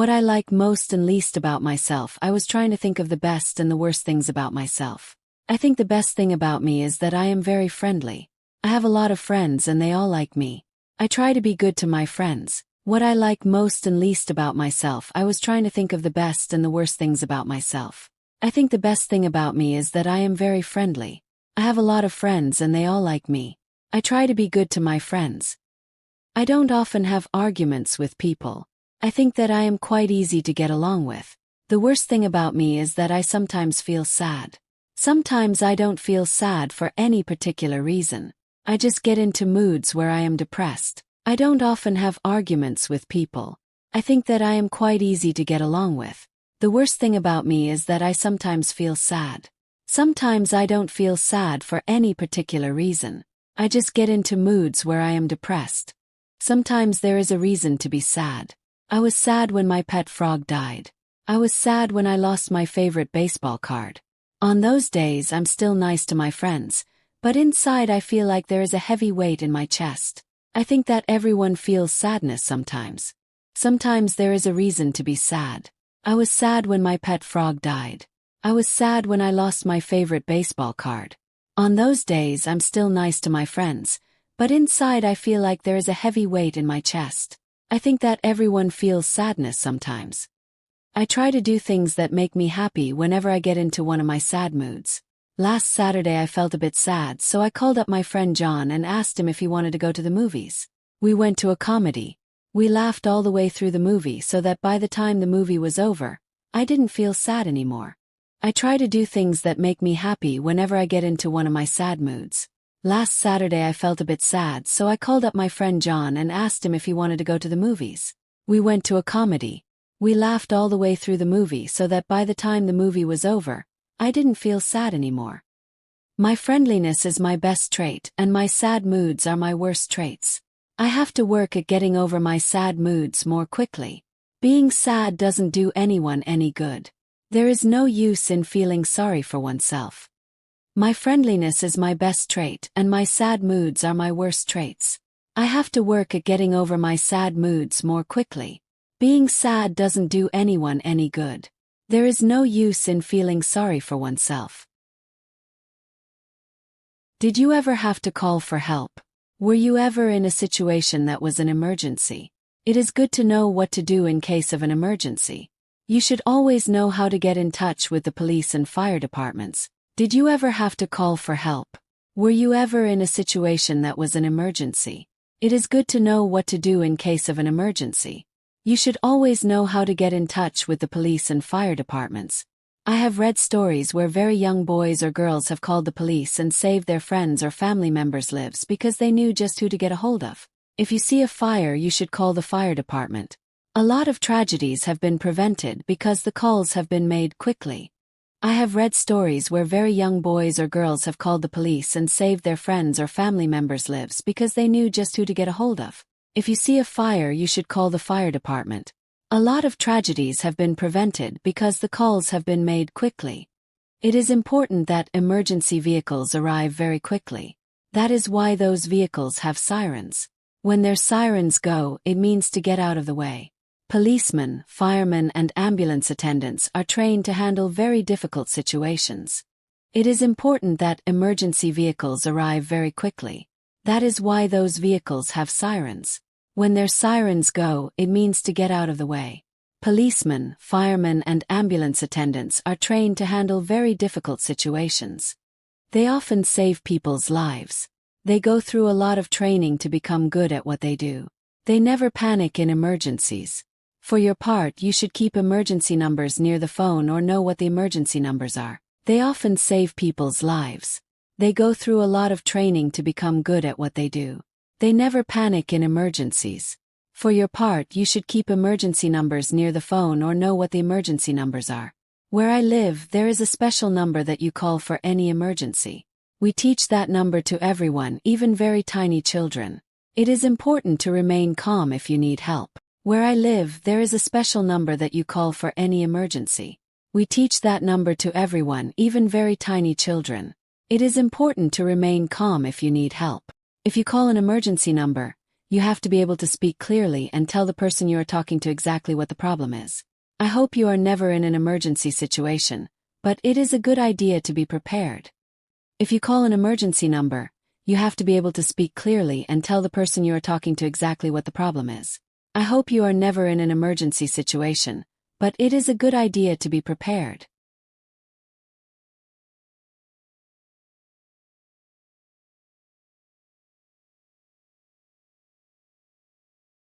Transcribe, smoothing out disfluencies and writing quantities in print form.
What I like most and least about myself. I was trying to think of the best and the worst things about myself. I think the best thing about me is that I am very friendly. I have a lot of friends and they all like me. I try to be good to my friends. What I like most and least about myself. I was trying to think of the best and the worst things about myself. I think the best thing about me is that I am very friendly. I have a lot of friends and they all like me. I try to be good to my friends. I don't often have arguments with people. I think that I am quite easy to get along with. The worst thing about me is that I sometimes feel sad. Sometimes I don't feel sad for any particular reason. I just get into moods where I am depressed. I don't often have arguments with people. I think that I am quite easy to get along with. The worst thing about me is that I sometimes feel sad. Sometimes I don't feel sad for any particular reason. I just get into moods where I am depressed. Sometimes there is a reason to be sad. I was sad when my pet frog died. I was sad when I lost my favorite baseball card. On those days I'm still nice to my friends, but inside I feel like there is a heavy weight in my chest. I think that everyone feels sadness sometimes. Sometimes there is a reason to be sad. I was sad when my pet frog died. I was sad when I lost my favorite baseball card. On those days I'm still nice to my friends, but inside I feel like there is a heavy weight in my chest. I think that everyone feels sadness sometimes. I try to do things that make me happy whenever I get into one of my sad moods. Last Saturday I felt a bit sad, so I called up my friend John and asked him if he wanted to go to the movies. We went to a comedy. We laughed all the way through the movie so that by the time the movie was over, I didn't feel sad anymore. I try to do things that make me happy whenever I get into one of my sad moods. Last Saturday I felt a bit sad, so I called up my friend John and asked him if he wanted to go to the movies. We went to a comedy. We laughed all the way through the movie so that by the time the movie was over, I didn't feel sad anymore. My friendliness is my best trait, and my sad moods are my worst traits. I have to work at getting over my sad moods more quickly. Being sad doesn't do anyone any good. There is no use in feeling sorry for oneself. My friendliness is my best trait, and my sad moods are my worst traits. I have to work at getting over my sad moods more quickly. Being sad doesn't do anyone any good. There is no use in feeling sorry for oneself. Did you ever have to call for help? Were you ever in a situation that was an emergency? It is good to know what to do in case of an emergency. You should always know how to get in touch with the police and fire departments. Did you ever have to call for help? Were you ever in a situation that was an emergency? It is good to know what to do in case of an emergency. You should always know how to get in touch with the police and fire departments. I have read stories where very young boys or girls have called the police and saved their friends or family members' lives because they knew just who to get a hold of. If you see a fire, you should call the fire department. A lot of tragedies have been prevented because the calls have been made quickly. I have read stories where very young boys or girls have called the police and saved their friends or family members' lives because they knew just who to get a hold of. If you see a fire, you should call the fire department. A lot of tragedies have been prevented because the calls have been made quickly. It is important that emergency vehicles arrive very quickly. That is why those vehicles have sirens. When their sirens go, it means to get out of the way. Policemen, firemen, and ambulance attendants are trained to handle very difficult situations. It is important that emergency vehicles arrive very quickly. That is why those vehicles have sirens. When their sirens go, it means to get out of the way. Policemen, firemen, and ambulance attendants are trained to handle very difficult situations. They often save people's lives. They go through a lot of training to become good at what they do. They never panic in emergencies. For your part, you should keep emergency numbers near the phone or know what the emergency numbers are. They often save people's lives. They go through a lot of training to become good at what they do. They never panic in emergencies. For your part, you should keep emergency numbers near the phone or know what the emergency numbers are. Where I live, there is a special number that you call for any emergency. We teach that number to everyone, even very tiny children. It is important to remain calm if you need help. Where I live, there is a special number that you call for any emergency. We teach that number to everyone, even very tiny children. It is important to remain calm if you need help. If you call an emergency number, You have to be able to speak clearly and tell the person you are talking to exactly what the problem is. I hope you are never in an emergency situation, but it is a good idea to be prepared. If you call an emergency number, you have to be able to speak clearly and tell the person you are talking to exactly what the problem is. I hope you are never in an emergency situation, but it is a good idea to be prepared.